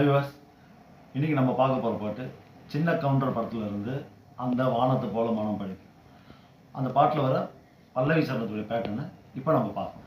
Hi viewers, இன்றைக்கி நம்ம பார்க்க போகிற பாட்டு சின்ன கவுண்டர் படத்தில் இருந்து அந்த வானத்தை போல மனம் படைக்கும். அந்த பாட்டில் வர பல்லவி சரணத்துடைய பேட்டர்னை இப்போ நம்ம பார்க்கணும்.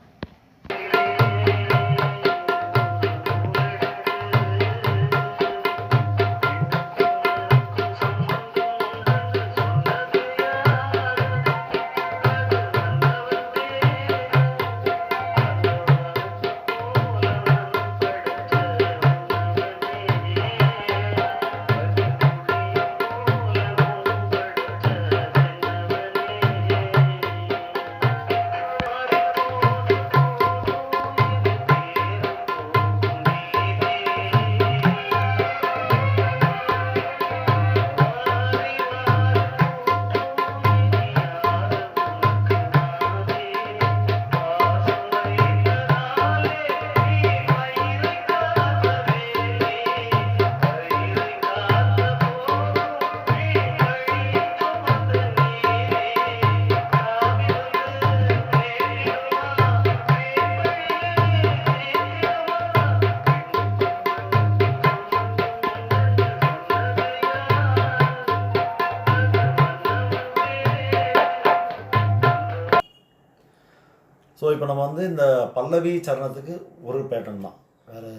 ஸோ இப்போ நம்ம இந்த பல்லவி சரணத்துக்கு ஒரு பேட்டர்ன் தான், வேறு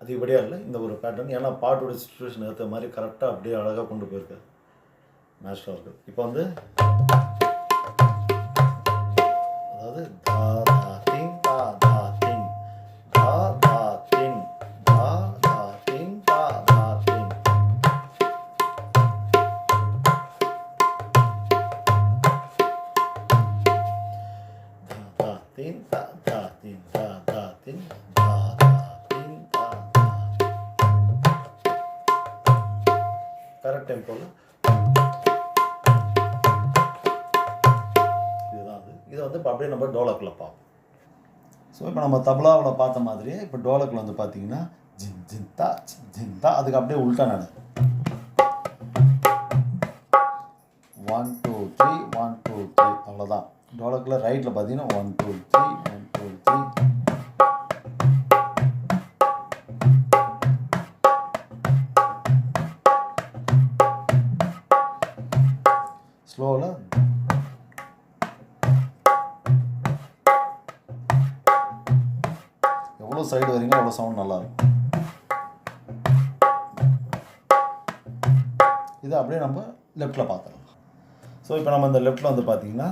அதிகப்படியாக இல்லை. இந்த ஒரு பேட்டர்ன் ஏன்னா பாட்டோட சிச்சுவேஷன் ஏற்ற மாதிரி கரெக்டாக அப்படியே அழகாக கொண்டு போயிருக்கு, மேட்ச்சாக இருக்குது. இப்போ அதாவது தா தா திங் தா தா திங் தா தா திங் தா தா திங் தா தா thing. Tin ta ta tin ta ta tin ta ta tin ta ta. Correct டெம்போல இதுதான் அது. இதை அப்படியே நம்ம டோலக்கில் பார்ப்போம். ஸோ இப்போ நம்ம தபலாவில் பார்த்த மாதிரியே இப்போ டோலக்கில் பார்த்தீங்கன்னா ஜின் ஜின்தா ஜின்தா, அதுக்கு அப்படியே உல்ட்டா நட 1 2 3 1 2 3 அவ்வளோதான். டோலக்கில் ரைட்டில் பார்த்தீங்கன்னா 1 2 3 1 2 3. ஸ்லோவில் எவ்வளோ சைடு வரீங்களோ அவ்வளோ சவுண்ட் நல்லாயிருக்கும். இது அப்படியே நம்ம லெஃப்டில் பார்த்துடலாம். ஸோ இப்போ நம்ம இந்த லெஃப்டில் பார்த்தீங்கன்னா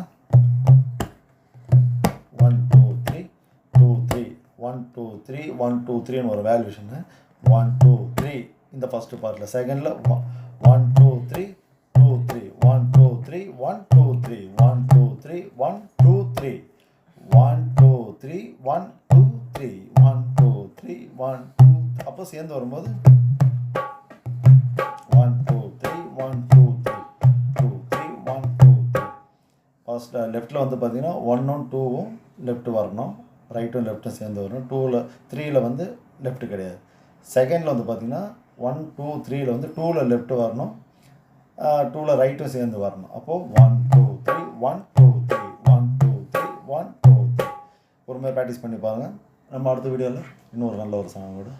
1 2 3 2 3 1 2 3 1 2 3ன்னு ஒரு வேல்யூஷனு 1 2 3 இந்த ஃபஸ்ட்டு பார்ட்டில். செகண்டில் 1 2 3 2 3 1 2 3 1 2 3 1 2 3 1 2 3 1 2 3 1 2 3 1 2 3 1 2. அப்போ சேர்ந்து வரும்போது 1 2 3 1 2 3 2 3 1 2 3. ஃபர்ஸ்ட் லெஃப்ட்டில் பார்த்தீங்கன்னா 1ம் 2ம் லெஃப்ட் வரணும், ரைட்டும் லெஃப்ட்டும் சேர்ந்து வரணும். 2ல் 3ல் லெஃப்ட் கிடையாது. செகண்டில் பார்த்தீங்கன்னா 1 2 3ல் 2ல் லெஃப்ட் வரணும், 2ல் ரைட்டும் சேர்ந்து வரணும். அப்போது 1 2 3 1 2 3 1 2 3 1 2 3. ஒரு மாதிரி ப்ராக்டிஸ் பண்ணி பாருங்கள். நம்ம அடுத்த வீடியோவில் இன்னொரு நல்ல ஒரு சாங்கோடு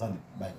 சந்திப்போம். பை.